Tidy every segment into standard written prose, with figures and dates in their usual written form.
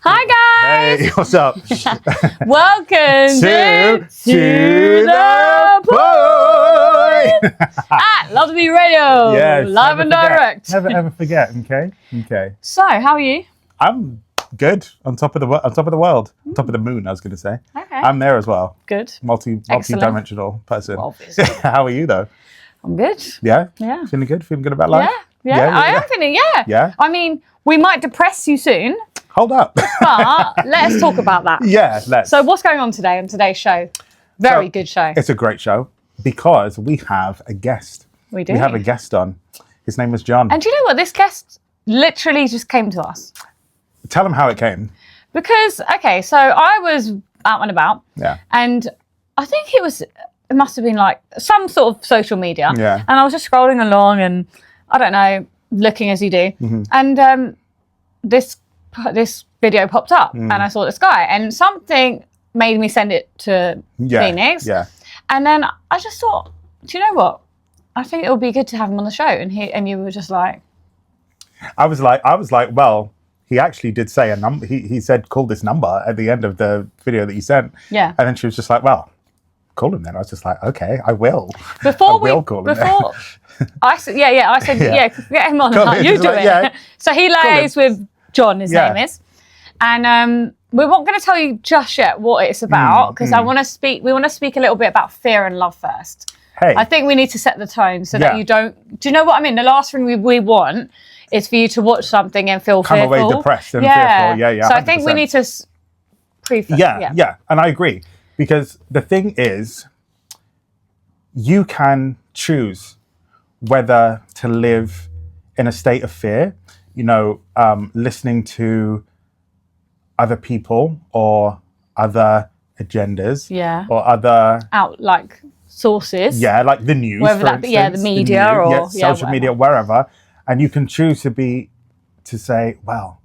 Hi guys! Hey, what's up? Welcome to the Point! At Love to Be Radio, Yes, live and direct. Never ever forget. Okay. So, how are you? I'm good. On top of the world, on top of the moon. I was going to say. Okay. I'm there as well. Good. Multi-dimensional person. Well, obviously. How are you though? I'm good. Yeah. Yeah. Feeling good? Feeling good about life? Yeah. I am feeling. Yeah. Yeah. I mean, we might depress you soon, Hold up. but let's talk about that. Yeah. Let's. So, what's going on today on today's show? Very good show. It's a great show because we have a guest. We do. We have a guest on. His name is John. And do you know what? This guest literally just came to us. Tell him how it came. Because, okay, so I was out and about. Yeah. And I think it must have been like some sort of social media. Yeah. And I was just scrolling along and, I don't know, looking as you do. Mm-hmm. And this video popped up and I saw this guy. And something made me send it to Phoenix. Yeah. And then I just thought, do you know what? I think it would be good to have him on the show. And you were just like... I was like, well, he actually did say a number. He said, call this number at the end of the video that you sent. Yeah. And then she was just like, well, call him then. I was just like, okay, I will. Call him then. I said, I said, get him on. You do it. Yeah. So he lays with John, his name is. And we're not going to tell you just yet what it's about because we want to speak a little bit about fear and love first. Hey. I think we need to set the tone so that you don't... Do you know what I mean? The last thing we want is for you to watch something and feel fearful. Come away depressed and fearful. Yeah. So I think we need to preface. Yeah. And I agree. Because the thing is, you can choose whether to live in a state of fear, listening to other people or other agendas. Yeah. Or other... sources. Yeah, like the news, whether for that be instance, the media or social media, wherever. And you can choose to say, well,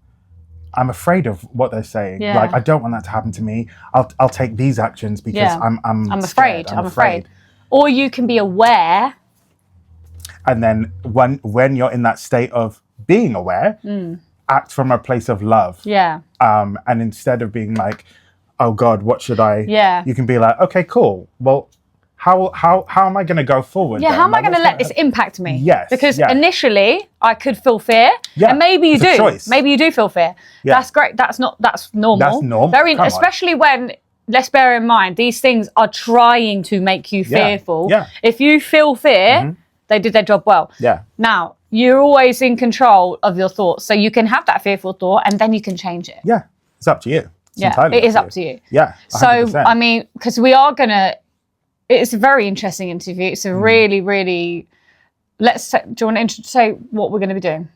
I'm afraid of what they're saying. Yeah. Like, I don't want that to happen to me. I'll take these actions because I'm afraid. I'm afraid. Or you can be aware. And then when you're in that state of being aware, act from a place of love. Yeah. And instead of being like, oh God, what should I? Yeah. You can be like, okay, cool. Well, how am I going to go forward? Yeah, then? how am I going to let this impact me? Yes. Because initially I could feel fear. Yeah. And maybe you It's a do. choice. Maybe you do feel fear. Yeah. That's great. That's normal. That's normal. Especially when, let's bear in mind, these things are trying to make you fearful. Yeah. If you feel fear, they did their job well. Yeah. Now, you're always in control of your thoughts. So you can have that fearful thought and then you can change it. Yeah. It's up to you. It is up to you. Yeah. 100%. So, I mean, because we are going to... It's a very interesting interview. It's a really, really... Do you want to say what we're going to be doing?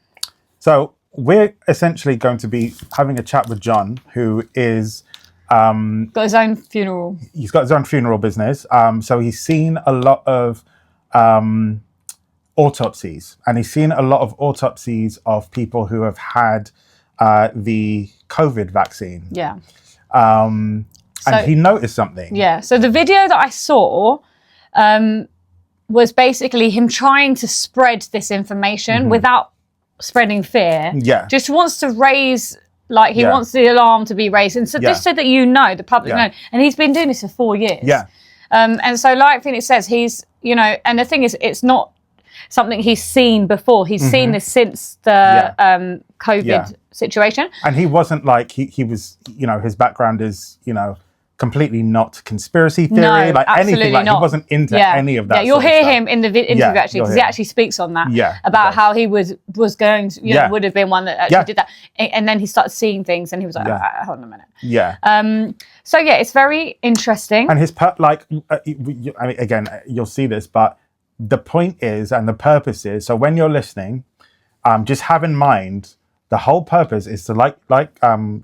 So we're essentially going to be having a chat with John, who is... got his own funeral. He's got his own funeral business. So he's seen a lot of autopsies. And he's seen a lot of autopsies of people who have had the COVID vaccine. Yeah. And he noticed something. Yeah. So the video that I saw was basically him trying to spread this information without spreading fear. Yeah. Just wants to raise, he wants the alarm to be raised. And so just so that the public know. And he's been doing this for 4 years. Yeah. And so like Phoenix says, he's, and the thing is, it's not something he's seen before. He's seen this since the COVID situation. And he wasn't like, he was, his background is, completely not conspiracy theory, anything like not. He wasn't into any of that. Yeah, you'll sort of hear stuff. him in the interview actually, because he actually speaks on that. Yeah, about how he was going to, would have been one that actually did that, and then he started seeing things, and he was like, hold on a minute. Yeah. So yeah, it's very interesting. And his I mean, again, you'll see this, but the point is, and the purpose is, so when you're listening, just have in mind. The whole purpose is to, like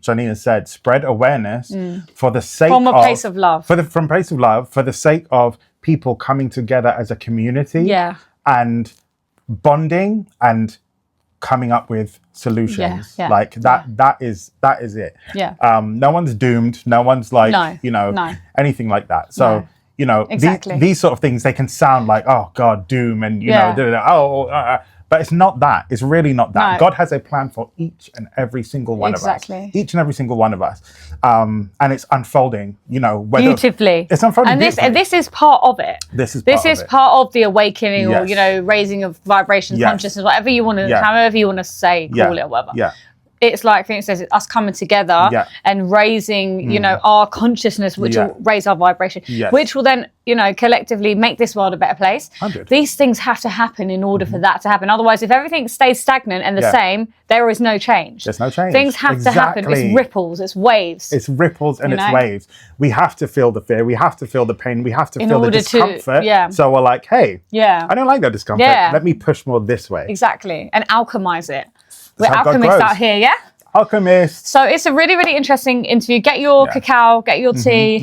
Janina said, spread awareness for the sake from a place of love. From a place of love, for the sake of people coming together as a community, and bonding and coming up with solutions. Like that. That is it. Yeah. No one's doomed. No one's like anything like that. So. Exactly. These sort of things, they can sound like, oh God, doom, and But it's not that. It's really not that. No. God has a plan for each and every single one of us. Each and every single one of us. And it's unfolding, beautifully. It's unfolding and beautifully. this is part of it. This is part of the awakening, yes. or raising of vibration, yes. consciousness, whatever you want to, however you want to say, call it, or whatever. Yeah. It's like, I think it says, us coming together and raising, our consciousness, which will raise our vibration, which will then, collectively make this world a better place. 100. These things have to happen in order for that to happen. Otherwise, if everything stays stagnant and the same, there is no change. There's no change. Things have to happen. It's ripples, it's waves. It's ripples and it's waves. We have to feel the fear. We have to feel the pain. We have to feel the discomfort. So we're like, hey, I don't like that discomfort. Let me push more this way. Exactly. And alchemize it. We're alchemists out here, yeah? Alchemists. So it's a really, really interesting interview. Get your cacao, get your tea,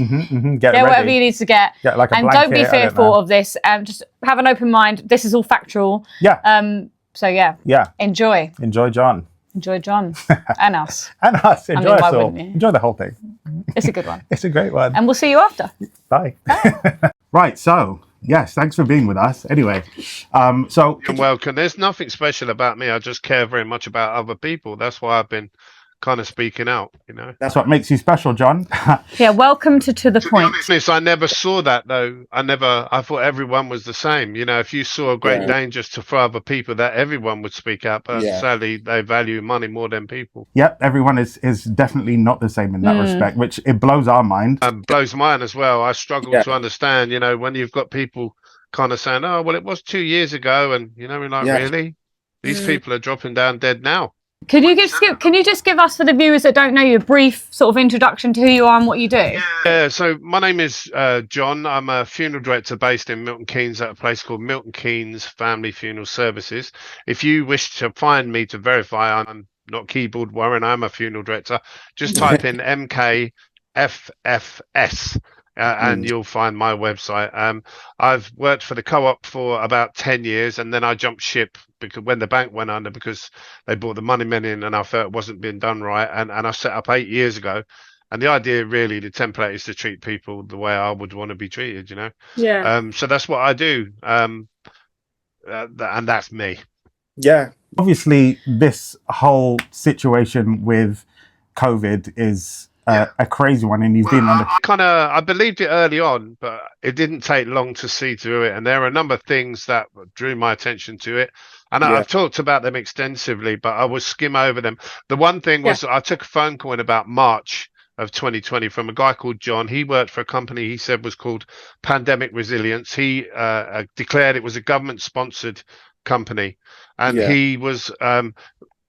get whatever you need to get. Like a and blanket, don't be fearful of this. Just have an open mind. This is all factual. So enjoy. Enjoy John. Enjoy John and us. And us. Enjoy us all. Enjoy the whole thing. It's a good one. It's a great one. And we'll see you after. Bye. Right, so yes, thanks for being with us. Anyway, so you're welcome. There's nothing special about me. I just care very much about other people. That's why I've been kind of speaking out. That's what makes you special, John. Welcome to the point. Be honest, I never saw that though. I thought everyone was the same. If you saw a great danger for other people, that everyone would speak out. But sadly, they value money more than people. Yep, everyone is definitely not the same in that respect, which it blows our mind. Blows mine as well. I struggle to understand, when you've got people kind of saying, oh, well, it was 2 years ago. And, we're like, really? These people are dropping down dead now. Can you just give us, for the viewers that don't know you, a brief sort of introduction to who you are and what you do? Yeah, so my name is John. I'm a funeral director based in Milton Keynes at a place called Milton Keynes Family Funeral Services. If you wish to find me to verify I'm not keyboard warren, I'm a funeral director, just type in MKFFS. And you'll find my website. I've worked for the co-op for about 10 years, and then I jumped ship because when the bank went under, because they brought the money men in and I felt it wasn't being done right. And I set up 8 years ago. And the idea really, the template is to treat people the way I would want to be treated, So that's what I do. And that's me. Yeah. Obviously, this whole situation with COVID is a crazy one, and you've been on I believed it early on, but it didn't take long to see through it, and there are a number of things that drew my attention to it, and I've talked about them extensively, but I will skim over them. The one thing was I took a phone call in about March of 2020 from a guy called John. He worked for a company he said was called Pandemic Resilience. He declared it was a government sponsored company, and he was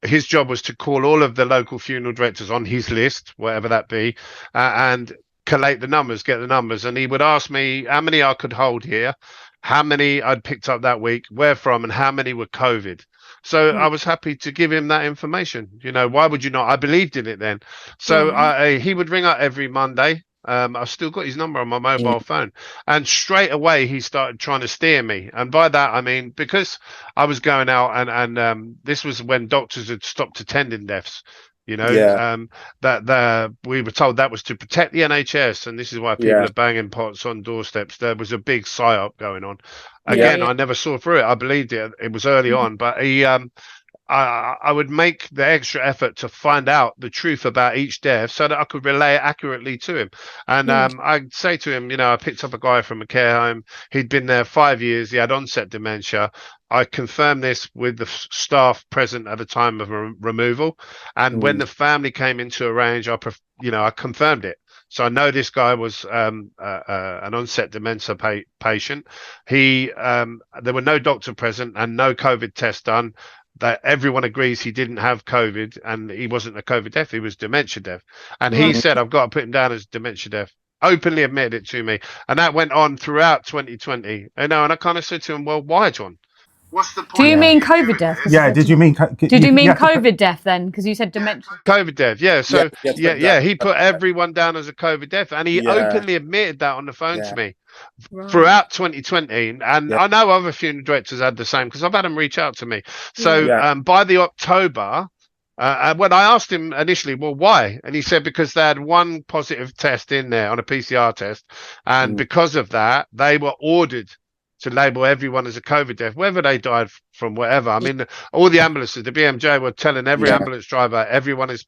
his job was to call all of the local funeral directors on his list, whatever that be, and collate the numbers, get the numbers. And he would ask me how many I could hold here, how many I'd picked up that week, where from, and how many were COVID. So I was happy to give him that information. Why would you not? I believed in it then. So he would ring up every Monday. I've still got his number on my mobile phone, and straight away he started trying to steer me. And by that I mean, because I was going out and this was when doctors had stopped attending deaths, that we were told that was to protect the NHS, and this is why people are banging pots on doorsteps. There was a big psyop going on. Again, I never saw through it. I believed it. It was early on, but he I would make the extra effort to find out the truth about each death so that I could relay it accurately to him. And I'd say to him, I picked up a guy from a care home. He'd been there 5 years. He had onset dementia. I confirmed this with the staff present at the time of removal. And when the family came in to arrange, I confirmed it. So I know this guy was an onset dementia patient. There were no doctor present and no COVID test done. That everyone agrees he didn't have COVID, and he wasn't a COVID death, he was dementia death. And he said, I've got to put him down as dementia death. Openly admitted it to me. And that went on throughout 2020. And I kind of said to him, well, why, John? What's the point? Do you mean COVID death? Yeah, did you mean COVID death then? Because you said dementia. COVID death, yeah. So, he put everyone down as a COVID death. And he openly admitted that on the phone to me. Right. Throughout 2020, and I know other funeral directors had the same because I've had them reach out to me. So by the October, when I asked him initially, well, why? And he said because they had one positive test in there on a PCR test, and because of that, they were ordered to label everyone as a COVID death, whether they died from whatever. I mean, all the ambulances, the BMJ were telling every ambulance driver, everyone is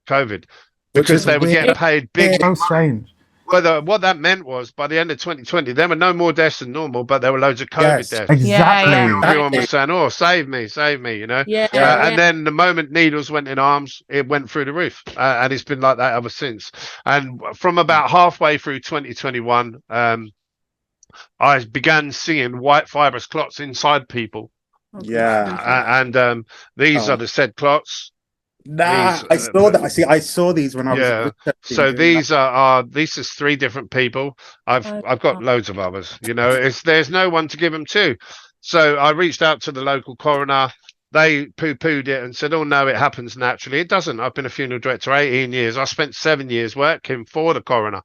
COVID, because they were getting paid big. So strange. Whether what that meant was by the end of 2020, there were no more deaths than normal, but there were loads of COVID deaths. Exactly. Everyone was saying, "Oh, save me, you know." And then the moment needles went in arms, it went through the roof, and it's been like that ever since. And from about halfway through 2021, I began seeing white fibrous clots inside people. And these are the said clots. I saw that. I saw these when I was. So these are this is 3 different people. I've got loads of others. You know, there's no one to give them to. So I reached out to the local coroner. They poo-pooed it and said, "Oh no, it happens naturally." It doesn't. I've been a funeral director 18 years. I spent 7 years working for the coroner.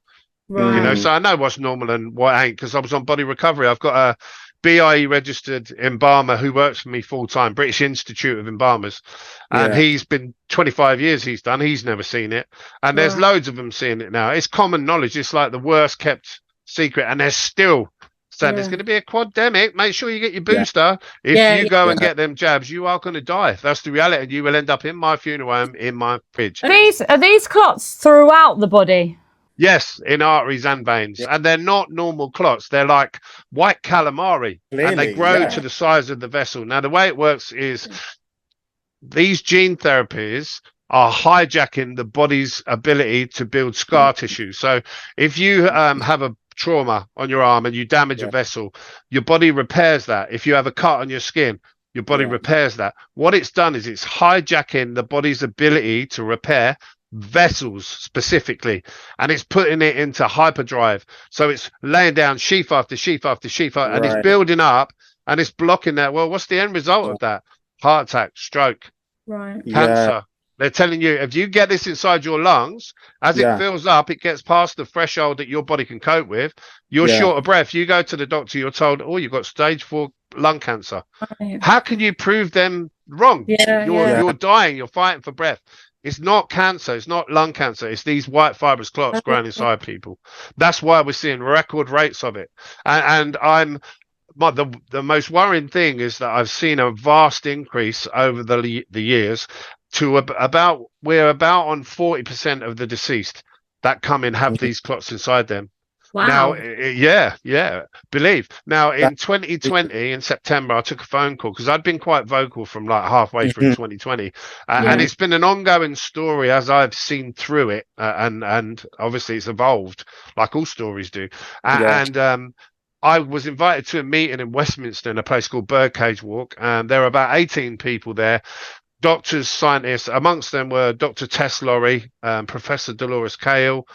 You know, so I know what's normal and what ain't, because I was on body recovery. I've got a BIE registered embalmer who works for me full time, British Institute of Embalmers, and he's been 25 years. He's never seen it, and there's loads of them seeing it now. It's common knowledge. It's like the worst kept secret, and they're still saying there's going to be a quademic. Make sure you get your booster. If you go and get them jabs, you are going to die. That's the reality, and you will end up in my funeral home in my fridge. Are these clots throughout the body? Yes, in arteries and veins. And they're not normal clots. They're like white calamari. And they grow to the size of the vessel. Now, the way it works is these gene therapies are hijacking the body's ability to build scar tissue. So if you have a trauma on your arm and you damage a vessel, your body repairs that. If you have a cut on your skin, your body repairs that. What it's done is it's hijacking the body's ability to repair vessels specifically, and it's putting it into hyperdrive. So it's laying down sheath after sheath after sheath, and it's building up, and it's blocking that. Well, what's the end result of that? Heart attack, stroke, cancer. They're telling you, if you get this inside your lungs, as it fills up, it gets past the threshold that your body can cope with. You're short of breath. You go to the doctor, you're told, "Oh, you've got stage 4 lung cancer." How can you prove them wrong? You're dying. You're fighting for breath. It's not cancer. It's not lung cancer. It's these white fibrous clots growing inside people. That's why we're seeing record rates of it. And the most worrying thing is that I've seen a vast increase over the years to we're about on 40% of the deceased that come in have these clots inside them. Now, believe. Now, in 2020, in September, I took a phone call because I'd been quite vocal from like halfway through 2020. And it's been an ongoing story as I've seen through it. And obviously it's evolved like all stories do. And I was invited to a meeting in Westminster in a place called Birdcage Walk. And there were about 18 people there. Doctors, scientists. Amongst them were Dr. Tess Laurie, Professor Dolores Cale,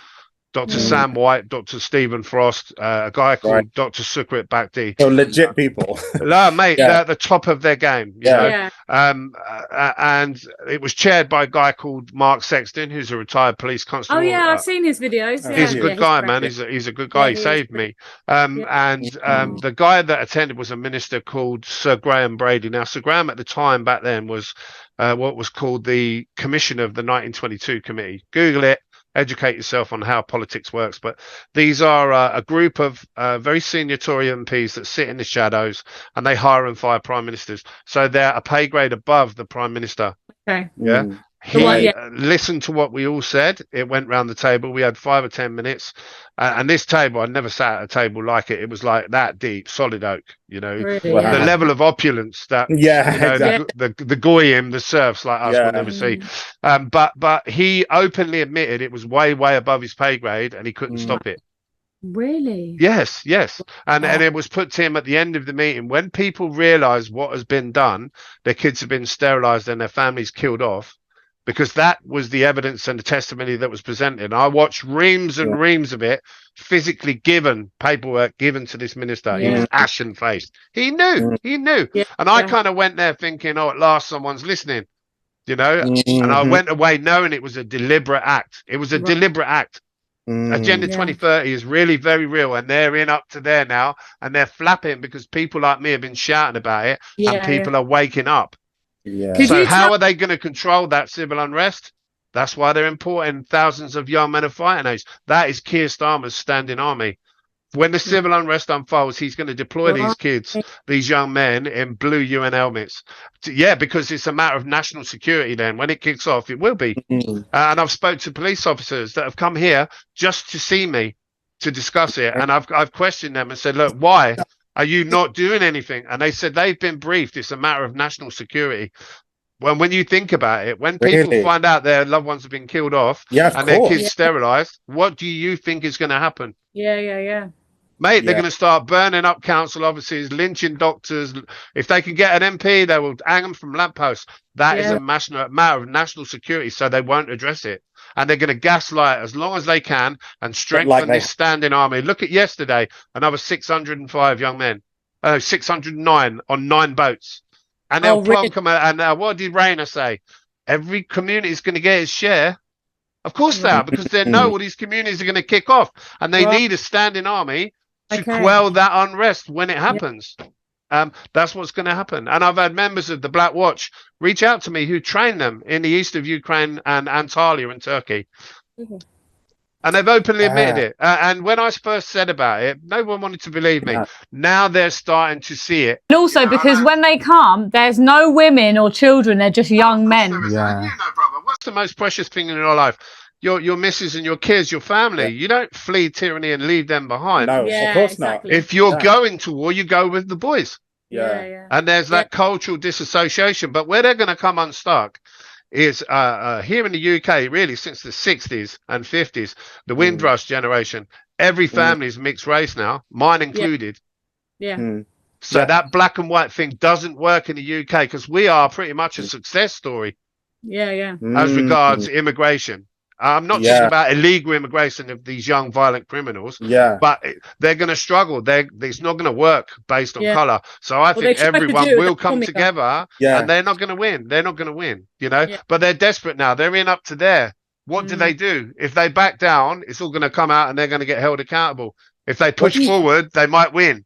Dr. Sam White, Dr. Stephen Frost, a guy called Dr. Sukrit Bhakti. So legit people. No, mate, they're at the top of their game. You know? And it was chaired by a guy called Mark Sexton, who's a retired police constable. Oh yeah, I've seen his videos. He's a good guy, man. He's a good guy. He saved me. The guy that attended was a minister called Sir Graham Brady. Now, Sir Graham at the time back then was what was called the Commissioner of the 1922 Committee. Google it. Educate yourself on how politics works, but these are a group of very senior Tory MPs that sit in the shadows, and they hire and fire prime ministers. So they're a pay grade above the prime minister. Okay. Yeah. He listened to what we all said. It went round the table. We had 5 or 10 minutes. And this table, I never sat at a table like it. It was like that deep, solid oak, you know, Really? the level of opulence that, the goyim, the serfs like us will never see. But he openly admitted it was way, way above his pay grade and he couldn't stop it. Really? Yes. And it was put to him at the end of the meeting. When people realise what has been done, their kids have been sterilised and their families killed off, because that was the evidence and the testimony that was presented. I watched reams and reams of it, physically paperwork given to this minister. He was ashen faced. He knew. And I kind of went there thinking, oh, at last someone's listening, you know, and I went away knowing it was a deliberate act. It was a deliberate act. Agenda 2030 is really very real, and they're in up to there now, and they're flapping because people like me have been shouting about it, and people are waking up. So how are they going to control that civil unrest? That's why they're importing thousands of young men of fighting age. That is Keir Starmer's standing army. When the civil unrest unfolds, he's going to deploy these kids, these young men in blue UN helmets. Yeah, because it's a matter of national security then. When it kicks off, it will be. And I've spoke to police officers that have come here just to see me to discuss it. And I've questioned them and said, look, why are you not doing anything? And they said they've been briefed. It's a matter of national security. Well, when you think about it, when people find out their loved ones have been killed off and their kids sterilised, what do you think is going to happen? Mate, they're going to start burning up council offices, lynching doctors. If they can get an MP, they will hang them from lampposts. That is a matter of national security, so they won't address it. And they're going to gaslight as long as they can and strengthen this standing army. Look at yesterday, another 605 young men, 609 on 9 boats. And they'll plonk them. And what did Rayner say? Every community is going to get its share. Of course they are, because they know all these communities are going to kick off. And they need a standing army to quell that unrest when it happens. That's what's going to happen. And I've had members of the Black Watch reach out to me who train them in the east of Ukraine and Antalya in Turkey. And they've openly admitted it. And when I first said about it, no one wanted to believe me. Now they're starting to see it. And also because when they come, there's no women or children. They're just young men. You know, brother, what's the most precious thing in your life? Your missus and your kids, your family. You don't flee tyranny and leave them behind. No, of course not. If you're going to war, you go with the boys. And there's that cultural disassociation. But where they're going to come unstuck is here in the UK, really, since the 60s and 50s, the Windrush generation, every family is mixed race now, mine included. So that black and white thing doesn't work in the UK because we are pretty much a success story. As regards immigration. I'm not talking about illegal immigration of these young violent criminals, but they're going to struggle. It's not going to work based on color. So I think everyone will come together and they're not going to win. They're not going to win, you know, but they're desperate now. They're in up to there. What do they do? If they back down, it's all going to come out and they're going to get held accountable. If they push forward, they might win.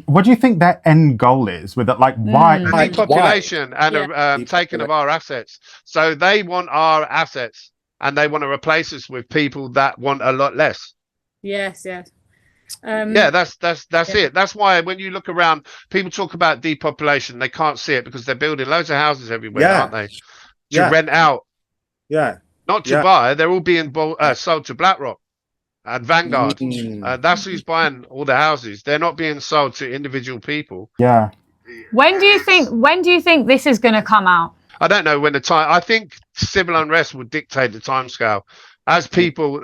What do you think their end goal is with it? Like, why? Depopulation and taking of our assets. So they want our assets. And they want to replace us with people that want a lot less. That's it. That's why when you look around, people talk about depopulation. They can't see it because they're building loads of houses everywhere, aren't they? To rent out. Not to buy. They're all being sold to BlackRock and Vanguard. That's who's buying all the houses. They're not being sold to individual people. When do you think this is going to come out? I don't know when the time. I think civil unrest will dictate the timescale. As people,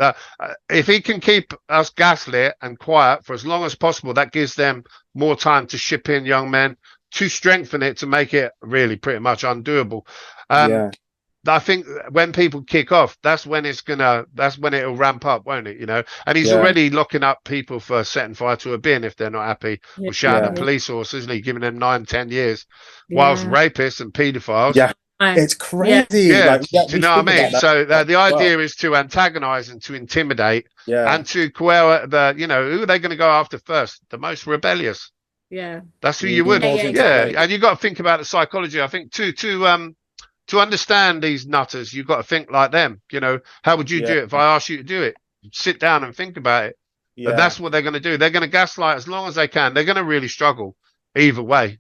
if he can keep us gaslit and quiet for as long as possible, that gives them more time to ship in young men to strengthen it to make it really pretty much undoable. I think when people kick off, that's when it'll ramp up, won't it? You know, and he's already locking up people for setting fire to a bin if they're not happy or shouting at police horses, and he's giving them 9-10 years, whilst rapists and paedophiles. It's crazy. Do you know what I mean? So the idea is to antagonize and to intimidate and to quell the, you know, who are they going to go after first? The most rebellious. That's who you would. And you've got to think about the psychology. I think to understand these nutters, you've got to think like them. You know, how would you do it if I asked you to do it? Sit down and think about it. But that's what they're going to do. They're going to gaslight as long as they can. They're going to really struggle either way.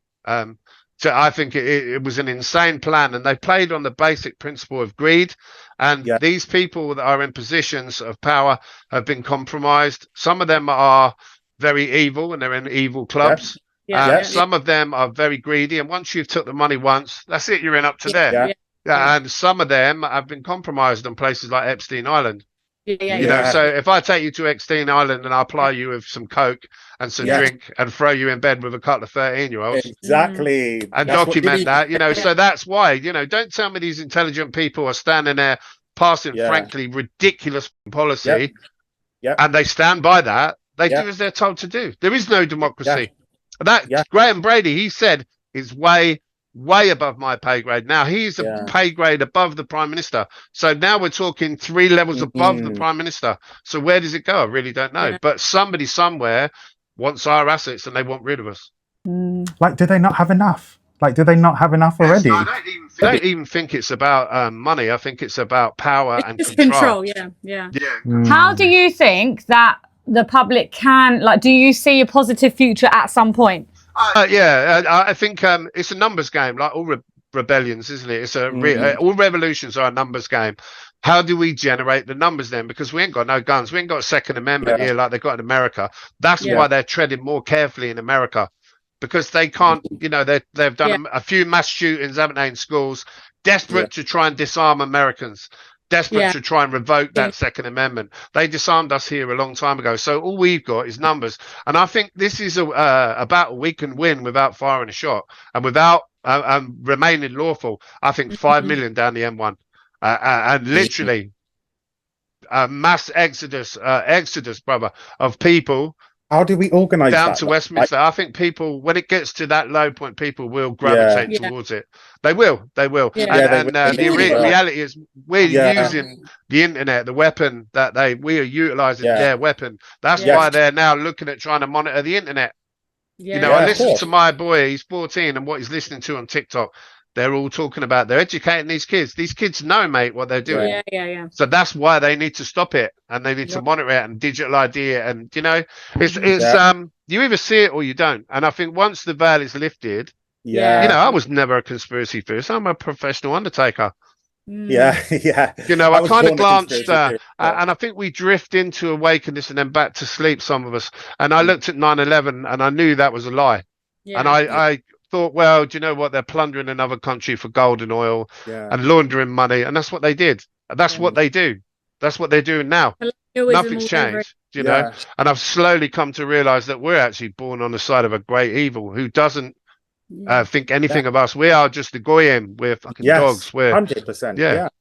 So I think it was an insane plan, and they played on the basic principle of greed. And these people that are in positions of power have been compromised. Some of them are very evil, and they're in evil clubs. Some of them are very greedy, and once you've took the money once, that's it. You're in up to there. And some of them have been compromised on places like Epstein Island. You know, so if I take you to Epstein Island and I apply you with some coke and some drink and throw you in bed with a couple of 13-year-olds, and that's document that, you know, so that's why, you know, don't tell me these intelligent people are standing there passing frankly ridiculous policy, and they stand by that. They do as they're told to do. There is no democracy. That Graham Brady, he said, is way above my pay grade. Now he's a pay grade above the Prime Minister. So now we're talking 3 levels above the Prime Minister. So where does it go? I really don't know. But somebody somewhere wants our assets and they want rid of us. Like, do they not have enough? Like, do they not have enough already? I don't even think it's about money. I think it's about power and control. How do you think that the public can, like, do you see a positive future at some point? I think it's a numbers game, like all rebellions, isn't it? It's all revolutions are a numbers game. How do we generate the numbers then? Because we ain't got no guns. We ain't got a Second Amendment here like they've got in America. That's why they're treading more carefully in America, because they can't, they've done a few mass shootings, haven't they, in schools, desperate to try and disarm Americans, desperate to try and revoke that Second Amendment. They disarmed us here a long time ago. So all we've got is numbers. And I think this is a battle we can win without firing a shot and without remaining lawful. I think 5 million down the M1. And literally a mass exodus, brother, of people. How do we organise down that? to Westminster? I think people, when it gets to that low point, people will gravitate towards it. They will. The reality is, we're using the internet, the weapon that we are utilising their weapon. That's why they're now looking at trying to monitor the internet. I listen to my boy, he's 14, and what he's listening to on TikTok. They're all talking about, they're educating these kids. These kids know, mate, what they're doing. So that's why they need to stop it, and they need to monitor it and digital ID it. And, it's you either see it or you don't. And I think once the veil is lifted, I was never a conspiracy theorist. I'm a professional undertaker. I kind of glanced, and I think we drift into awakeness and then back to sleep, some of us. And I looked at 9/11 and I knew that was a lie. And I thought, well, do you know what? They're plundering another country for gold and oil and laundering money. And that's what they did. That's what they do. That's what they're doing now. Nothing's changed, And I've slowly come to realize that we're actually born on the side of a great evil who doesn't think anything of us. We are just the goyim. We're fucking dogs. We're 100%.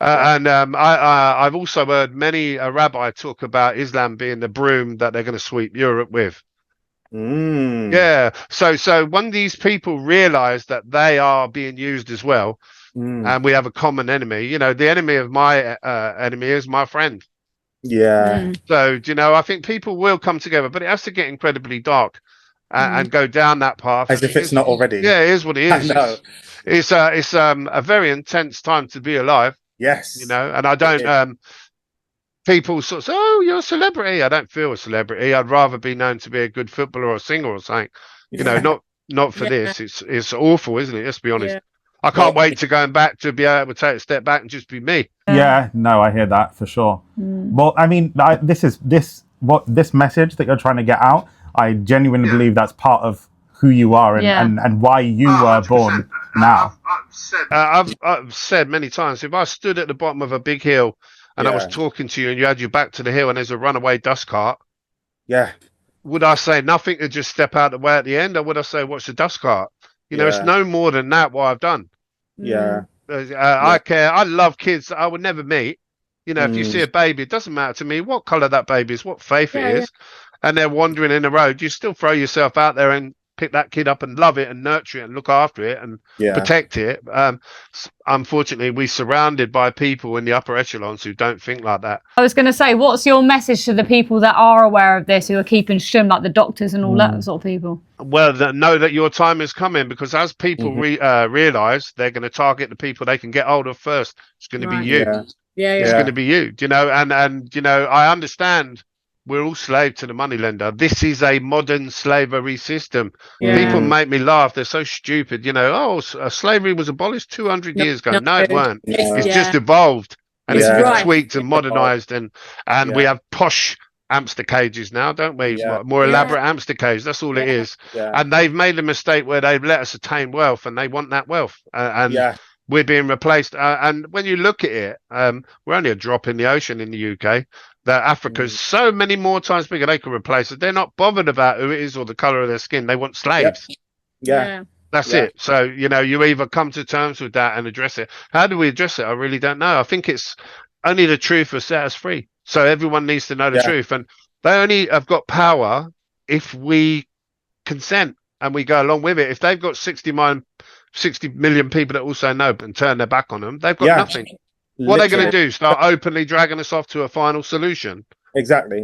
And I've also heard many a rabbi talk about Islam being the broom that they're going to sweep Europe with. So when these people realize that they are being used as well, and we have a common enemy, the enemy of my enemy is my friend. So I think people will come together, but it has to get incredibly dark and go down that path, as if it's not already. It is what it is. It's a very intense time to be alive. And I don't people sort of say, oh, you're a celebrity. I don't feel a celebrity. I'd rather be known to be a good footballer or a singer or something. Not for this. It's awful, isn't it? Let's be honest. I can't wait to go back to be able to take a step back and just be me. I hear that for sure. Well, I mean, this message that you're trying to get out, I genuinely believe that's part of who you are and why you were born now. I've said many times, if I stood at the bottom of a big hill and I was talking to you and you had your back to the hill and there's a runaway dust cart, would I say nothing to just step out of the way at the end, or would I say, watch the dust cart? It's no more than that what I've done. I care. I love kids that I would never meet. If you see a baby, it doesn't matter to me what colour that baby is, what faith it is, and they're wandering in the road, you still throw yourself out there and pick that kid up and love it and nurture it and look after it and protect it. Unfortunately, we're surrounded by people in the upper echelons who don't think like that. I was going to say, what's your message to the people that are aware of this, who are keeping shum, like the doctors and all that sort of people? Well, know that your time is coming, because as people realise, they're going to target the people they can get hold of first. It's going to be you. It's going to be you. And I understand. We're all slave to the moneylender. This is a modern slavery system. People make me laugh. They're so stupid. Slavery was abolished 200 years ago. No, it weren't. It's just evolved and it's been tweaked and modernized. And we have posh hamster cages now, don't we? More elaborate hamster cages. That's all it is. And they've made a mistake where they've let us attain wealth, and they want that wealth. We're being replaced. And when you look at it, we're only a drop in the ocean in the UK. That Africa is so many more times bigger, they can replace it. They're not bothered about who it is or the colour of their skin. They want slaves. That's it. So, you either come to terms with that and address it. How do we address it? I really don't know. I think it's only the truth will set us free. So everyone needs to know the truth. And they only have got power if we consent and we go along with it. If they've got 60 million people that also know and turn their back on them, they've got nothing. What are they going to do? Start openly dragging us off to a final solution? Exactly.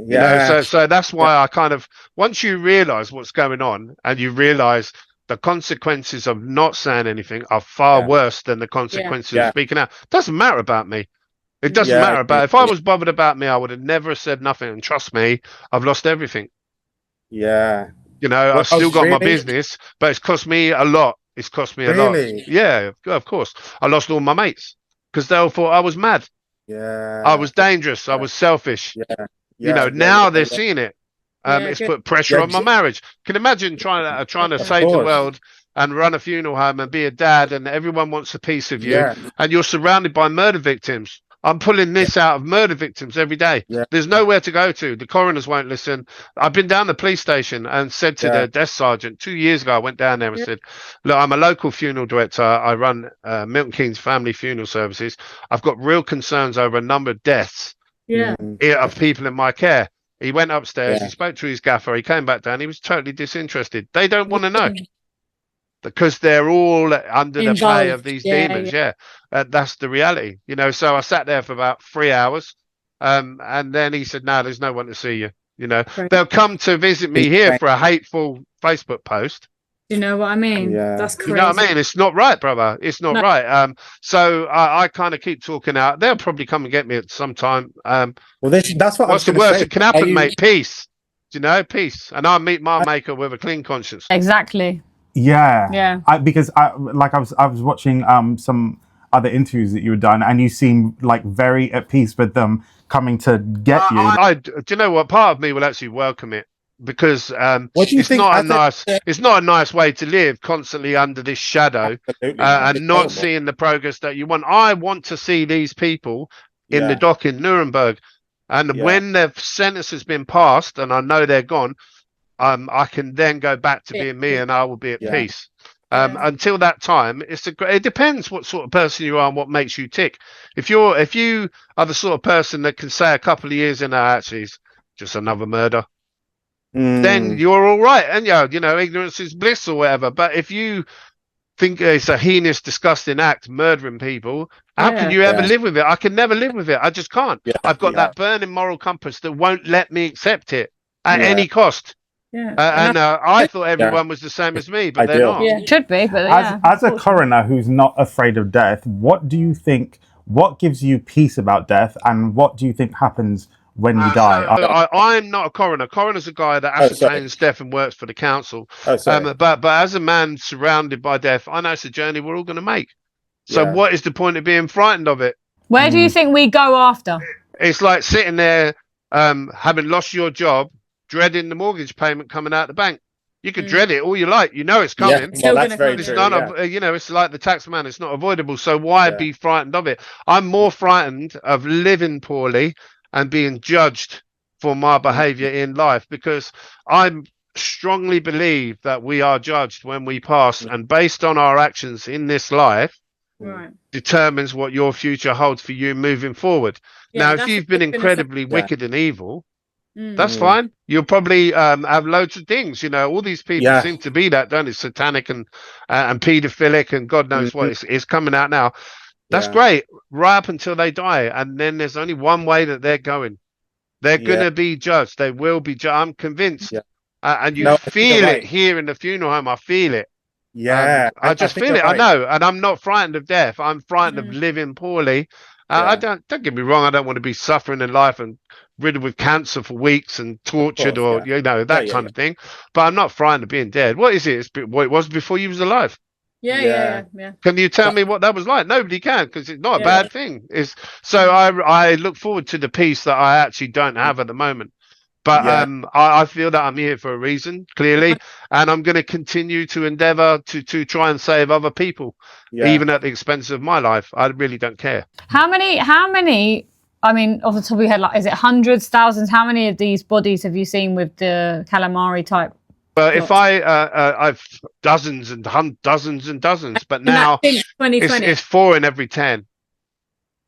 So that's why I kind of, once you realise what's going on and you realise the consequences of not saying anything are far worse than the consequences of speaking out. Doesn't matter about me. It doesn't Yeah, matter about if I was bothered about me, I would have never said nothing. And trust me, I've lost everything. yeah. You know, Well, I've still got my really, business, but it's cost me a lot. It's cost me a lot. really, Yeah, of course. I lost all my mates because they all thought I was mad. I yeah, was dangerous. I was selfish. yeah, You yeah, know, yeah, now yeah, they're yeah. seeing it. Yeah, It's good. put pressure Yeah, on my marriage. Can you imagine trying to of save the course. world and run a funeral home and be a dad, and everyone wants a piece of you, Yeah, and you're surrounded by murder victims. I'm pulling yeah, this out of murder victims every day. yeah, There's nowhere to go to. The coroners won't listen. I've been down the police station and said to yeah, the desk sergeant 2 years ago, I went down there and said, look, I'm a local funeral director. I run Milton Keynes Family Funeral Services. I've got real concerns over a number of deaths of people in my care. He went upstairs, yeah, he spoke to his gaffer, he came back down, he was totally disinterested. They don't want to know because they're all under the play of Involved. these Yeah, demons. Yeah, that's the reality, you know. So I sat there for about 3 hours, and then he said, "No, there's no one to see you. You know, Right. they'll come to visit me here for a hateful Facebook post. Do you know what I mean? yeah. That's crazy. You know what I mean? It's not right, brother. It's not No. right. So I kind of keep talking out. They'll probably come and get me at some time. Well, that's what What's I the was worst going that can happen, mate? Peace. Do you know? Peace. And I'll meet my maker with a clean conscience. Exactly. Yeah. Yeah. Because I was watching some other interviews that you had done, and you seem like very at peace with them coming to get you. Do you know what? Part of me will actually welcome it because What do you it's think? not a nice it's not a nice way to live constantly under this shadow Absolutely. and It's not horrible. seeing the progress that you want. I want to see these people in the Yeah, dock in Nuremberg, and yeah, when their sentence has been passed and I know they're gone, I can then go back to being me and I will be at yeah, peace. Until that time, it depends what sort of person you are and what makes you tick. If you are the sort of person that can say a couple of years in, actually, it's just another murder, then you're all right. And you know, ignorance is bliss or whatever. But if you think it's a heinous, disgusting act, murdering people, how can you ever live with it? I can never live with it. I just can't. yeah, I've got yeah, that burning moral compass that won't let me accept it at yeah. any cost. Yeah. I thought everyone was the same as me, but they're Ideal. not. Yeah. Should be, but yeah. As a coroner who's not afraid of death, what do you think? What gives you peace about death, and what do you think happens when you die? I'm not a coroner. Coroner's a guy that ascertains death and works for the council. But as a man surrounded by death, I know it's a journey we're all going to make. So what is the point of being frightened of it? Where do you think we go after? It's like sitting there, having lost your job, dreading the mortgage payment coming out the bank. You could dread it all you like. You know it's coming. Yeah, well, that's very It's true. not, you know, it's like the tax man. It's not avoidable. So why be frightened of it? I'm more frightened of living poorly and being judged for my behavior in life, because I strongly believe that we are judged when we pass, and based on our actions in this life, determines what your future holds for you moving forward. Now, if you've been incredibly wicked and evil, that's fine. You'll probably have loads of things. You know, all these people seem to be that, don't it? Satanic and paedophilic and God knows what is coming out now. That's great, right up until they die. And then there's only one way that they're going. They're going to be judged. They will be judged. I'm convinced. And you feel it here in the funeral home. I feel it. Yeah. I just feel it. I know. And I'm not frightened of death. I'm frightened of living poorly. I don't get me wrong. I don't want to be suffering in life and riddled with cancer for weeks and tortured you know, that kind of thing. But I'm not frightened of being dead. What is it? It's what it was before you was alive. Yeah. Can you tell me what that was like? Nobody can, because it's not a bad thing. So I look forward to the peace that I actually don't have at the moment. But I feel that I'm here for a reason, clearly, and I'm going to continue to endeavour to try and save other people, even at the expense of my life. I really don't care. How many? I mean, off the top of your head, like, is it hundreds, thousands? How many of these bodies have you seen with the calamari type? Well, if I've dozens and dozens and dozens, but now it's 4 in every 10.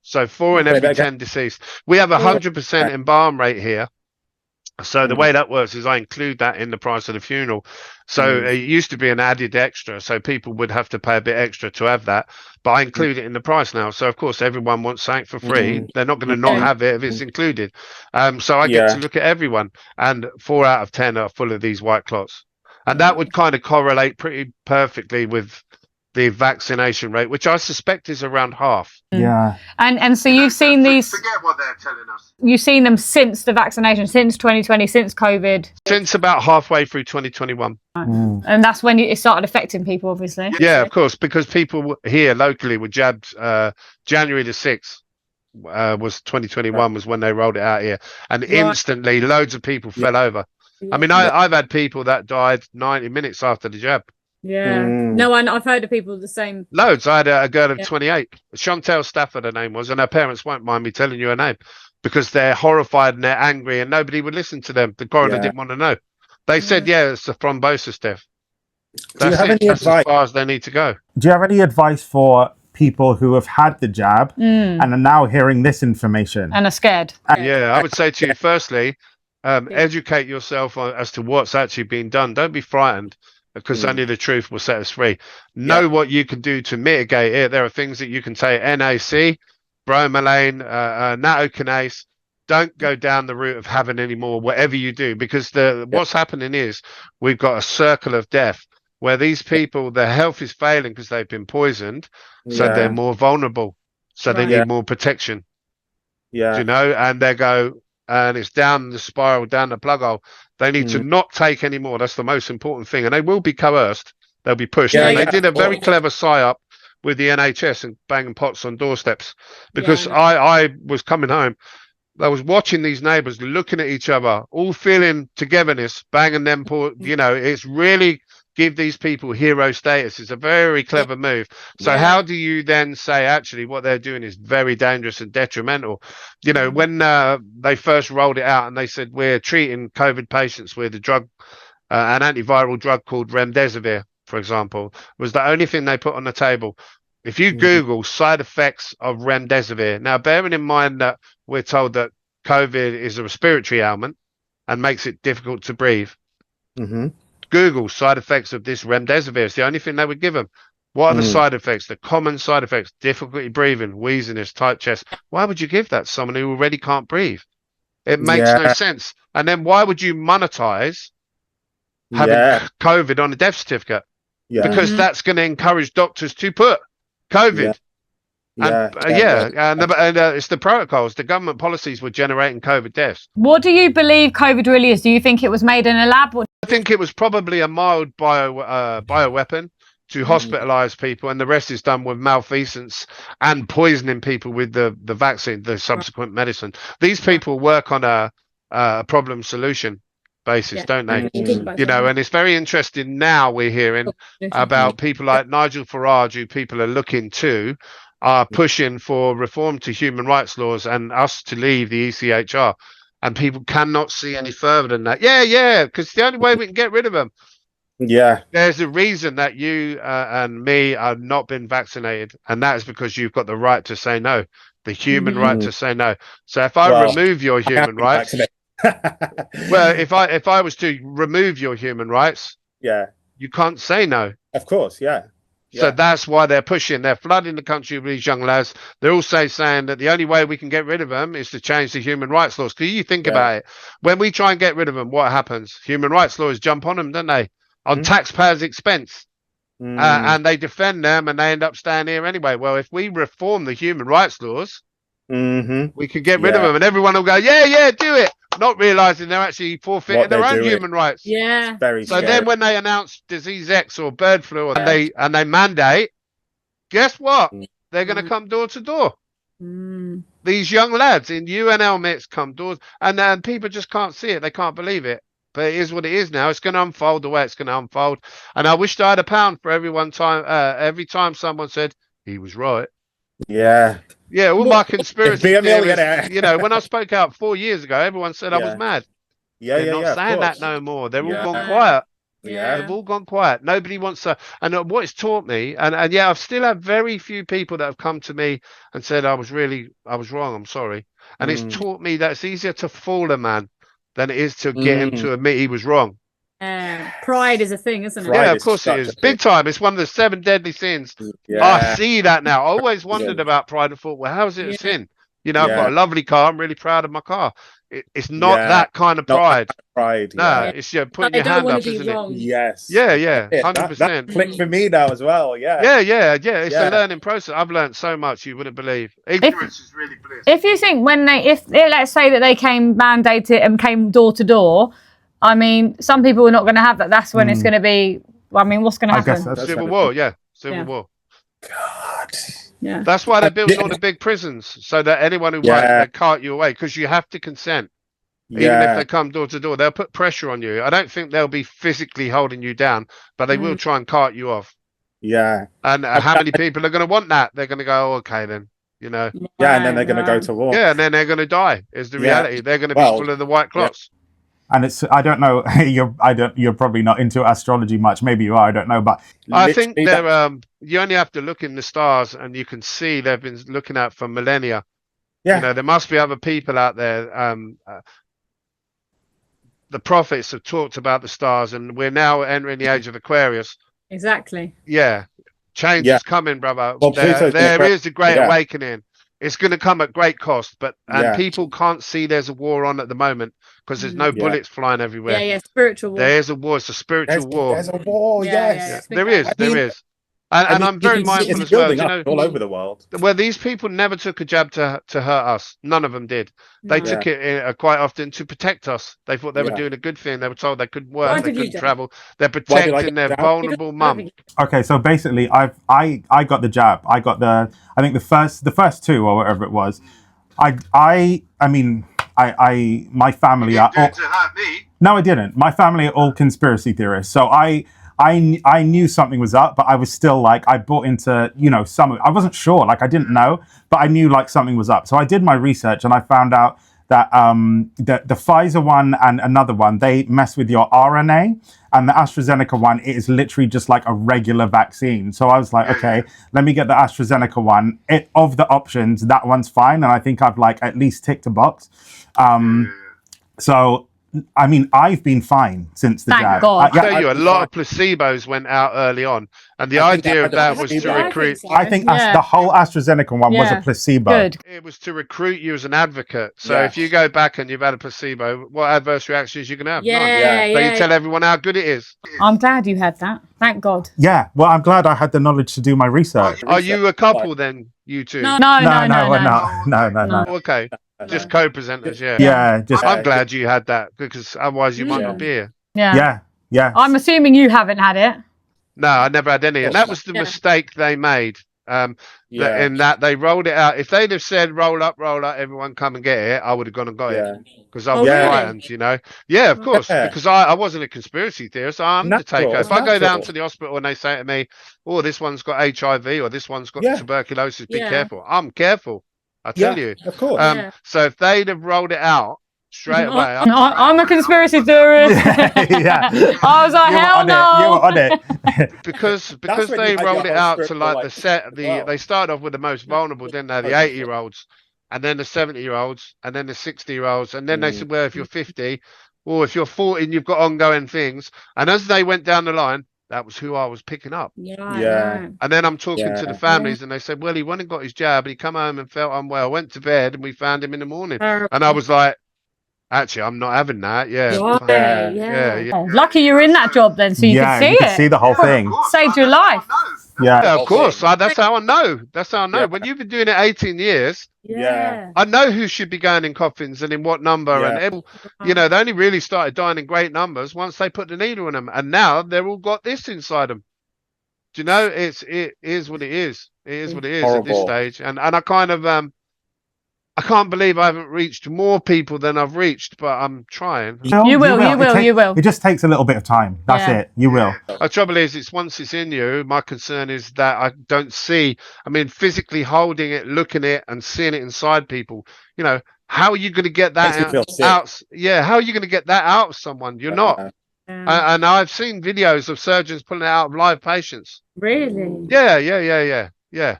So 4 in every 10 deceased. We have 100% embalm rate here. So the way that works is I include that in the price of the funeral. So it used to be an added extra, so people would have to pay a bit extra to have that. But I include it in the price now. So of course everyone wants something for free. They're not going to not have it if it's included. So I get to look at everyone, and 4 out of 10 are full of these white clots. And that would kind of correlate pretty perfectly with the vaccination rate, which I suspect is around half. Yeah. And so you've seen these. Forget what they're telling us. You've seen them since the vaccination, since 2020, since COVID. Since about halfway through 2021. And that's when it started affecting people, obviously. Yeah, of course, because people here locally were jabbed January the 6th. Was 2021 was when they rolled it out here, and instantly loads of people fell over. I mean, I've had people that died 90 minutes after the jab. Yeah. No, I've heard of people the same. Loads. I had a girl of 28, Chantel Stafford, her name was, and her parents won't mind me telling you her name because they're horrified and they're angry, and nobody would listen to them. The coroner didn't want to know. They said, it's a thrombosis death. That's as far as they need to go. Do you have any advice for people who have had the jab and are now hearing this information and are scared? Yeah, I would say to you, firstly, educate yourself as to what's actually being done. Don't be frightened, because only the truth will set us free. Know what you can do to mitigate it. There are things that you can take: NAC, bromelain, nattokinase. Don't go down the route of having any more, whatever you do, because what's happening is we've got a circle of death where these people, their health is failing because they've been poisoned, so they're more vulnerable, so they need more protection. You know, and they go, and it's down the spiral, down the plug hole. They need to not take any more. That's the most important thing, and they will be coerced. They'll be pushed. And they did a very clever psy-up with the NHS and banging pots on doorsteps, because I was coming home. I was watching these neighbours looking at each other, all feeling togetherness, banging them. You know, it's really give these people hero status. It's a very clever move. So how do you then say actually what they're doing is very dangerous and detrimental? You know, when they first rolled it out and they said we're treating COVID patients with a drug, an antiviral drug called remdesivir, for example, was the only thing they put on the table. If you Google side effects of remdesivir, now bearing in mind that we're told that COVID is a respiratory ailment and makes it difficult to breathe. Google side effects of this remdesivir. It's the only thing they would give them. What are the side effects? The common side effects: difficulty breathing, wheeziness, tight chest. Why would you give that to someone who already can't breathe? It makes no sense. And then why would you monetize having COVID on a death certificate? Because that's going to encourage doctors to put COVID. And it's the protocols. The government policies were generating COVID deaths. What do you believe COVID really is? Do you think it was made in a lab? Or I think it was probably a mild bioweapon to hospitalize people, and the rest is done with malfeasance and poisoning people with the vaccine, the subsequent medicine. These people work on a problem solution basis, don't they? You know, and it's very interesting now we're hearing about people like Nigel Farage, who people are looking to, are pushing for reform to human rights laws and us to leave the ECHR. And people cannot see any further than that. Because the only way we can get rid of them. There's a reason that you and me have not been vaccinated, and that is because you've got the right to say no, the human right to say no. So if I remove your human rights, well, if I was to remove your human rights, you can't say no. Of course, So that's why they're pushing. They're flooding the country with these young lads. They're also saying that the only way we can get rid of them is to change the human rights laws. Because you think about it, when we try and get rid of them, what happens? Human rights lawyers jump on them, don't they? On taxpayers' expense. And they defend them, and they end up staying here anyway. Well, if we reform the human rights laws, we can get rid of them, and everyone will go, do it, not realizing they're actually forfeiting their own human rights. Very so then when they announce disease X or bird flu, and they mandate, guess what? They're going to come door to door. These young lads in UN helmets come doors, and people just can't see it. They can't believe it. But it is what it is now. It's going to unfold the way it's going to unfold. And I wished I had £1 for every time someone said he was right. All my conspiracy theories, you know, when I spoke out 4 years ago, everyone said I was mad. They're not saying that no more. They're all gone quiet. They've all gone quiet. Nobody wants to. And what it's taught me, and I've still had very few people that have come to me and said I was wrong. I'm sorry. And it's taught me that it's easier to fool a man than it is to get him to admit he was wrong. Pride is a thing, isn't it? Yeah, of course it is. Big time. It's one of the 7 deadly sins. I see that now. I always wondered about pride and thought, well, how is it a sin? You know, I've got a lovely car. I'm really proud of my car. It's not that kind of Not that pride. kind of pride. No, Yeah. it's putting your hand up, isn't it? Yes. Yeah, yeah, That 100%. clicked for me now as well. Yeah. Yeah. It's a learning process. I've learned so much you wouldn't believe. Ignorance is really bliss. If you think let's say that they came mandated and came door to door, I mean, some people are not going to have that. That's when it's going to be. I mean, what's going to happen? That's Civil war. Yeah, civil war. God. Yeah. That's why they built all the big prisons so that anyone who won't, they cart you away because you have to consent. Even if they come door to door, they'll put pressure on you. I don't think they'll be physically holding you down, but they will try and cart you off. Yeah. And how many people are going to want that? They're going to go, okay, then, you know. Yeah, and then they're going to go to war. Yeah, and then they're going to die. Is the reality? They're going to be full of the white clots. And it's, I don't know, you're probably not into astrology much. Maybe you are, I don't know, but I think they're you only have to look in the stars and you can see they've been looking at for millennia. Yeah. You know, there must be other people out there. The prophets have talked about the stars, and we're now entering the age of Aquarius. Exactly. Yeah. Change is coming, brother. Well, there is a great awakening. It's going to come at great cost, but people can't see there's a war on at the moment because there's no bullets flying everywhere. Yeah, spiritual war. There's a war. It's a spiritual war. There's a war, yes. There is. And I'm very mindful as well. You know, all over the world. Well, these people never took a jab to hurt us. None of them did. They took it quite often to protect us. They thought they were doing a good thing. They were told they couldn't work, they couldn't travel. They're protecting their vulnerable mum. Okay, so basically, I got the jab. I got I think the first two or whatever it was. My family are all, to hurt me. No, I didn't. My family are all conspiracy theorists. So I knew something was up, but I was still like, I bought into, I wasn't sure, like I didn't know, but I knew like something was up. So I did my research and I found out that the Pfizer one and another one, they mess with your RNA, and the AstraZeneca one, it is literally just like a regular vaccine. So I was like, okay, let me get the AstraZeneca one. Of the options, that one's fine. And I think I've like at least ticked a box. So I mean, I've been fine since the jab. Thank God. I tell you, a lot of placebos went out early on, and the idea of that was to recruit. I think the whole AstraZeneca one was a placebo. Good. It was to recruit you as an advocate. So if you go back and you've had a placebo, what adverse reactions you can have? None. But you tell everyone how good it is. I'm glad you had that. Thank God. Yeah. Well, I'm glad I had the knowledge to do my research. Are you a couple then, you two? No. Okay. Just co-presenters, I'm glad you had that because otherwise you might not be here. Yeah. I'm assuming you haven't had it. No, I never had any, and that was the mistake they made. In that they rolled it out. If they'd have said roll up, everyone come and get it, I would have gone and got it because I was frightened. You know, of course, because I wasn't a conspiracy theorist. I'm the taker. If I go down to the hospital and they say to me, "Oh, this one's got HIV or this one's got tuberculosis," be careful. I'm careful. I tell you, of course. So if they'd have rolled it out straight away, I'm a conspiracy theorist. I was like, hell no. You were on it. because they rolled it out to like they started off with the most vulnerable, didn't they? The 80-year-olds, and then the 70-year-olds, and then the 60-year-olds, and then they said, well, if you're 50, or if you're 40 and you've got ongoing things, and as they went down the line, that was who I was picking up. And then I'm talking to the families and they said, well, he went and got his jab and he come home and felt unwell, went to bed and we found him in the morning. And I was like, actually, I'm not having that. Lucky you're in that job then, so you can see you can see the whole thing. Saved your life. Yeah, of course. That's how I know. When you've been doing it 18 years, I know who should be going in coffins and in what number. And they only really started dying in great numbers once they put the needle in them, and now they're all got this inside them. Do you know? It is what it is. It is what it is at this stage, and I kind of I can't believe I haven't reached more people than I've reached, but I'm trying. You will. It just takes a little bit of time. That's it. You will. The trouble is, once it's in you, my concern is that I don't see. I mean, physically holding it, looking at it, and seeing it inside people. You know, how are you going to get that out? Yeah, how are you going to get that out of someone? You're not. And I've seen videos of surgeons pulling it out of live patients. Really? Yeah.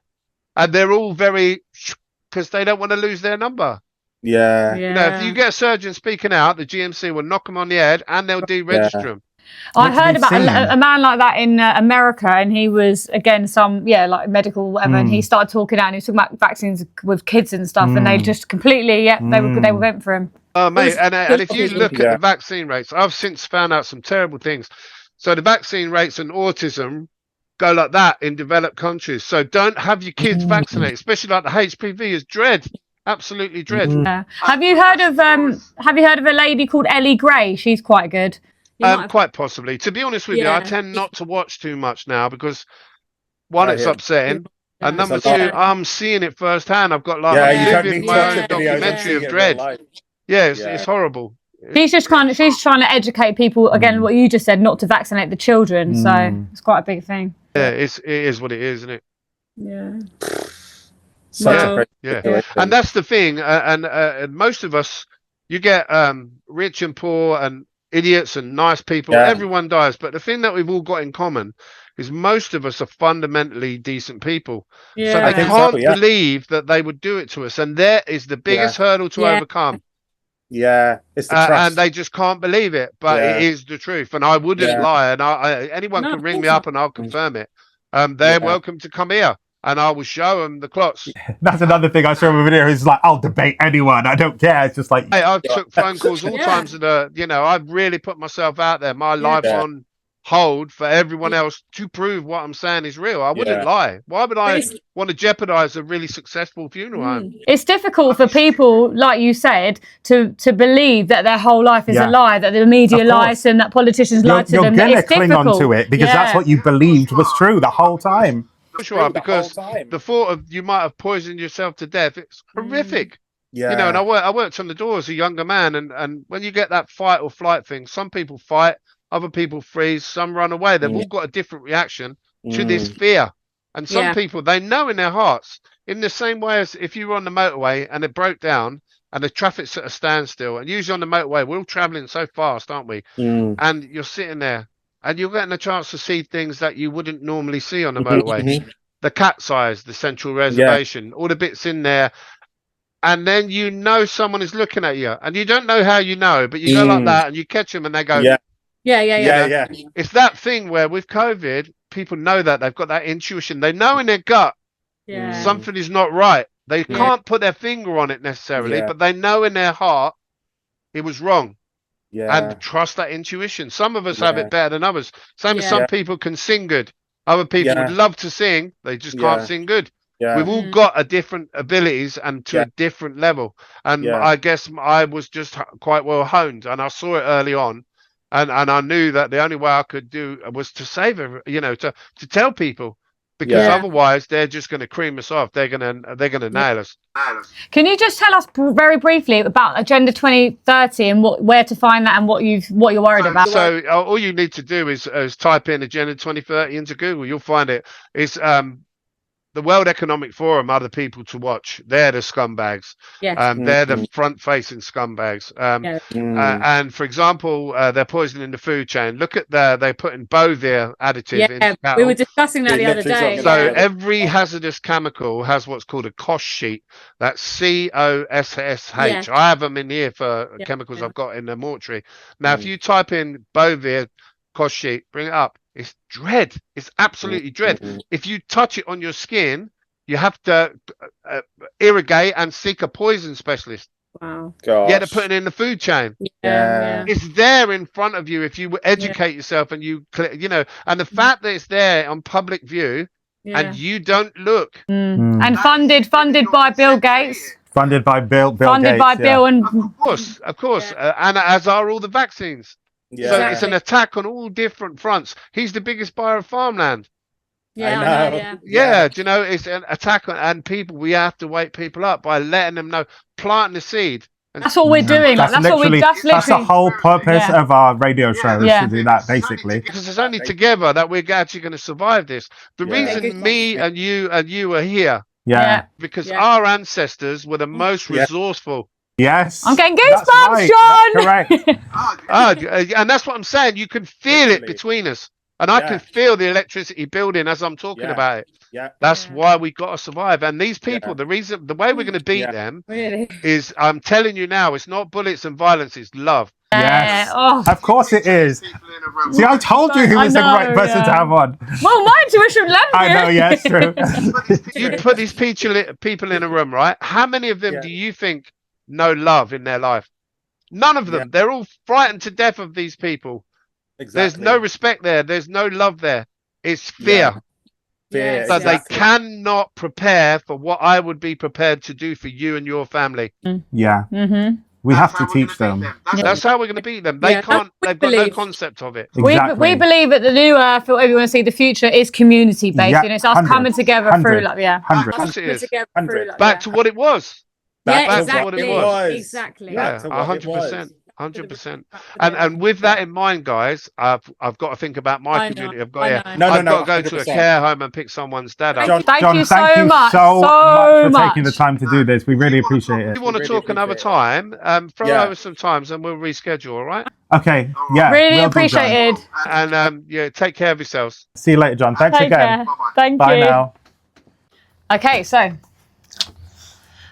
And they're all very. Because they don't want to lose their number. Yeah. You know, if you get a surgeon speaking out, the GMC will knock them on the head and they'll deregister them. I heard about seen. a man like that in America, and he was again like medical whatever, and he started talking out, and he was talking about vaccines with kids and stuff, and they just completely they went for him. Oh mate, and if you look at the vaccine rates, I've since found out some terrible things. So the vaccine rates and autism go like that in developed countries. So don't have your kids vaccinated, especially like the HPV is dread. Absolutely dread. Yeah. Have you heard of a lady called Ellie Gray? She's quite good. Quite possibly. To be honest with you, I tend not to watch too much now because one, it's upsetting, and number two, I'm seeing it firsthand. I've got like I'm living my own documentary of dread. Yeah, it's horrible. She's trying to educate people again. What you just said, not to vaccinate the children. So it's quite a big thing. Yeah, it is what it is, isn't it? Yeah. And that's the thing. And most of us, you get rich and poor and idiots and nice people. Everyone dies. But the thing that we've all got in common is most of us are fundamentally decent people. So they can't believe that they would do it to us. And that is the biggest hurdle to overcome. Yeah, it's the trust. And they just can't believe it. But it is the truth. And I wouldn't lie. And anyone can ring me up and I'll confirm it. They're welcome to come here. And I will show them the clots. That's another thing I show a video. Is like, I'll debate anyone. I don't care. It's just like, hey, I've took phone calls all times. I've really put myself out there. My life on hold for everyone else to prove what I'm saying is real. I wouldn't lie. Why would I want to jeopardize a really successful funeral home? It's difficult for people, like you said, to believe that their whole life is a lie, that the media lies and that politicians lie to them. You're going to cling on to it because that's what you believed was true the whole time. Sure, because the thought of you might have poisoned yourself to death, it's horrific. And I worked on the door as a younger man, and when you get that fight or flight thing, some people fight, other people freeze, some run away. They've all got a different reaction to this fear. And some people, they know in their hearts, in the same way as if you were on the motorway and it broke down and the traffic's at a standstill, and usually on the motorway we're all traveling so fast, aren't we? And you're sitting there and you're getting a chance to see things that you wouldn't normally see on the motorway. The cat's eyes, the central reservation, all the bits in there. And then you know someone is looking at you. And you don't know how you know, but you go like that and you catch them and they go, yeah. It's that thing where with COVID, people know that. They've got that intuition. They know in their gut something is not right. They can't put their finger on it necessarily, but they know in their heart it was wrong. And trust that intuition. Some of us have it better than others. Same as some people can sing good. Other people would love to sing. They just can't sing good. We've all got a different abilities and to a different level. And I guess I was just quite well honed, and I saw it early on. And I knew that the only way I could do was to save it, to tell people, because otherwise they're just going to cream us off. They're going to nail us. Can you just tell us very briefly about Agenda 2030 and where to find that and what you're worried about? So all you need to do is type in Agenda 2030 into Google. You'll find it. It's the World Economic Forum are the people to watch. They're the scumbags. They're the front-facing scumbags. And for example, they're poisoning the food chain. Look at they're putting Bovir additive in cattle. We were discussing that the other day. So every hazardous chemical has what's called a cost sheet. That's COSSH. I have them in here for chemicals I've got in the mortuary. Now, if you type in Bovir cost sheet, bring it up. It's dread. It's absolutely dread. If you touch it on your skin, you have to irrigate and seek a poison specialist. Wow. Yeah, they're putting it in the food chain. It's there in front of you if you educate yourself and you and the fact that it's there on public view and you don't look. And funded by Bill Gates. Funded by Bill funded Gates, by Bill and of course. And as are all the vaccines. So it's an attack on all different fronts. He's the biggest buyer of farmland. Do you know, it's an attack on, and people, we have to wake people up by letting them know, planting the seed. That's what we're doing. That's the whole purpose of our radio show, is to do that, basically. Because it's only together that we're actually going to survive this. The reason me and you are here, because our ancestors were the most resourceful. Yes. I'm getting goosebumps, Sean. That's correct. And that's what I'm saying. You can feel it between us. And I can feel the electricity building as I'm talking about it. Yeah. That's why we got to survive. And these people, the way we're going to beat them is, I'm telling you now, it's not bullets and violence, it's love. Yes. Oh. Of course it is. See, I told you he was the right person to have on. Well, my intuition led me. I know, yeah, it's true. You put these people in a room, right? How many of them do you think know love in their life? None of them. They're all frightened to death of these people. Exactly. There's no respect there. There's no love there. It's fear. Fear. So they cannot prepare for what I would be prepared to do for you and your family. Yeah. We have to teach them. That's how we're going to beat them. They can't. They've got no concept of it. Exactly. We believe that the new earth, or whatever you want to see, the future is community based. Yeah, You know, it's us coming together through, like, 100. Of course it is. 100. Back to what it was. Back to what it was. Exactly. Yeah, Back to what it 100%. 100%. And with that in mind, guys, I've got to think about my community. I've got to go to a care home and pick someone's dad up. John, thank you so much for taking the time to do this. We really appreciate it. If you want to talk another time, throw over some times and we'll reschedule, all right? Okay, yeah. Really appreciated. And take care of yourselves. See you later, John. Thanks Take again. care. Thank Bye you. now. Okay, so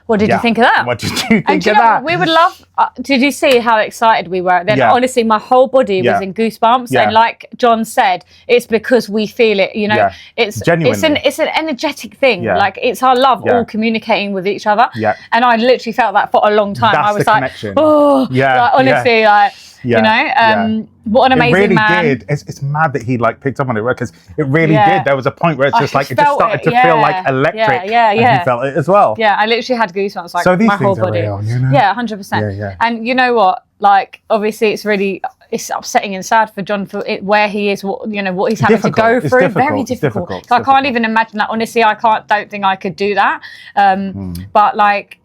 what did you think of that? What did you think And do of you know, that? we would love. Did you see how excited we were? Then honestly, my whole body was in goosebumps. And like John said, it's because we feel it. You know, it's genuinely. it's an energetic thing. Like it's our love all communicating with each other. And I literally felt that for a long time. That's I was the like, connection. oh, like, honestly, like. You know, what an amazing it really man. did. It's mad that he like picked up on it because it really did. There was a point where it's just like it just started to feel like electric. And he felt it as well. Yeah, I literally had goosebumps like so these my whole things are body. real, you know? Yeah, 100%. And you know what? Like obviously, it's upsetting and sad for John for where he is. What he's having to go through. Very difficult. So I can't even imagine that. Honestly, don't think I could do that. But like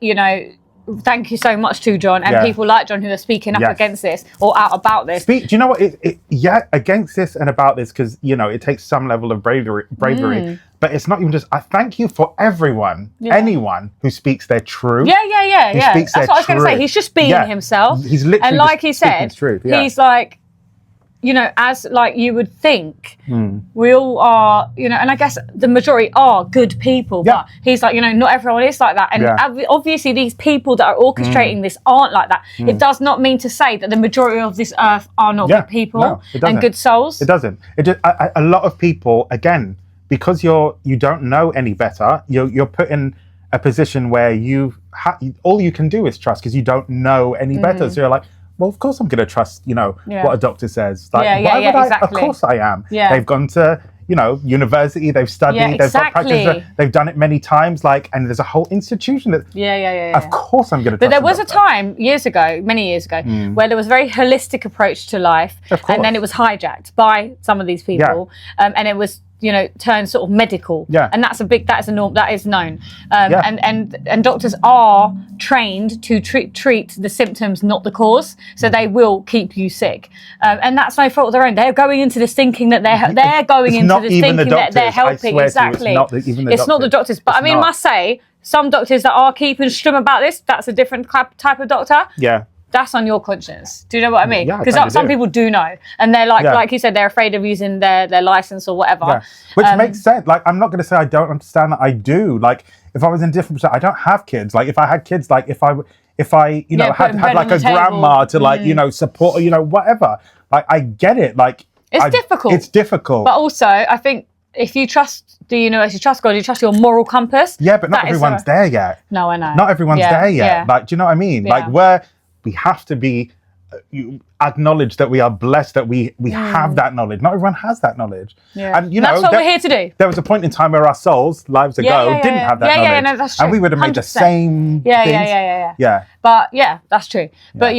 thank you so much to John and people like John who are speaking up against this or out about this. Do you know what? Against this and about this because it takes some level of bravery. But it's not even just. I thank you for everyone, anyone who speaks their truth. Yeah. That's what I was going to say. He's just being himself. He's literally and like he said, he's like. As like you would think, we all are, and I guess the majority are good people, but he's like, not everyone is like that. And obviously these people that are orchestrating this aren't like that. It does not mean to say that the majority of this earth are not good people and good souls. It doesn't. It just, a lot of people, again, because you don't know any better, you're put in a position where all you can do is trust because you don't know any better. So you're like, well, of course I'm going to trust, what a doctor says. Like, why would I? Exactly. Of course I am. They've gone to, university, they've studied, they've got practice, they've done it many times, and there's a whole institution that, of course I'm going to trust. But there was a time, many years ago, where there was a very holistic approach to life. And then it was hijacked by some of these people. And it was, turned sort of medical. And that is a norm, that is known. And doctors are trained to treat the symptoms, not the cause. So they will keep you sick. And that's no fault of their own. They're going into this thinking that they're going into this thinking that they're helping. Exactly. It's not the doctors. But I mean, I must say, some doctors that are keeping strum about this, that's a different type of doctor. That's on your conscience. Do you know what I mean? Because some people do know. And they're like you said, they're afraid of using their license or whatever. Which makes sense. Like, I'm not going to say I don't understand that. I do. Like, if I was in a different position, I don't have kids. Like, if I had kids, like, if I had like a grandma to support, whatever. Like, I get it. Like, it's difficult. It's difficult. But also, I think if you trust the universe, you trust God, you trust your moral compass. Yeah, but not everyone's there yet. No, I know. Not everyone's there yet. Like, do you know what I mean? Like, we have to be acknowledge that we are blessed that we have that knowledge. Not everyone has that knowledge. And that's what we're here to do. There was a point in time where our souls, lives ago, didn't have that knowledge. No, that's true. And we would have made 100%. The same things. Yeah. But that's true. But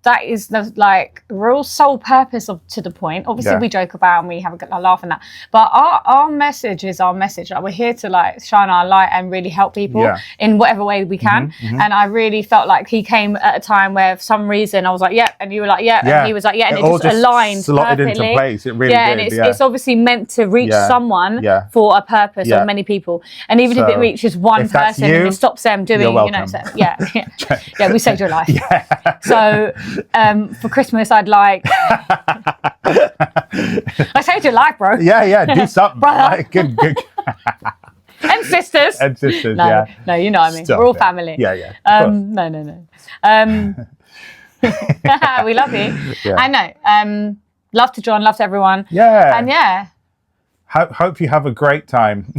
that is the real sole purpose to the point. Obviously, we joke about and we have a laugh and that. But our message is our message. Like, we're here to shine our light and really help people in whatever way we can. And I really felt like he came at a time where, for some reason, I was like, and you were like, and he was like, and it just aligned slotted perfectly. Into place. It really did. And it's obviously meant to reach someone for a purpose or many people. And even if it reaches one person and it stops them doing, we saved your life. So. For Christmas, I'd like. I saved your life, bro. Do something. Brother. Good. And sisters. And sisters, no, yeah. No, you know what I mean. Stop We're all it. family. Yeah. No. We love you. Yeah. I know. Love to John, love to everyone. Yeah. And yeah. Hope you have a great time.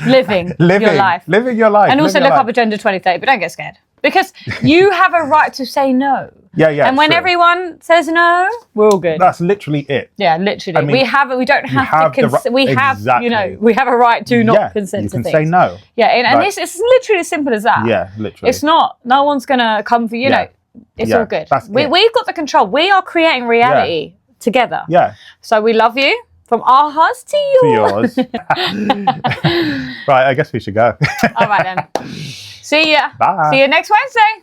Living your life. Living your life. And also look up Agenda 2030, but don't get scared. Because you have a right to say no. Yeah. And when everyone says no, we're all good. That's literally it. Yeah, literally. I mean, we don't have to consent. We have, exactly. we have a right to not consent you to can things. say no. Yeah, and it's literally as simple as that. Yeah, literally. It's not, no one's going to come for, you know, it's all good. We've got the control. We are creating reality together. Yeah. So we love you. From our hearts to yours. Right, I guess we should go. All right then. See ya. Bye. See you next Wednesday.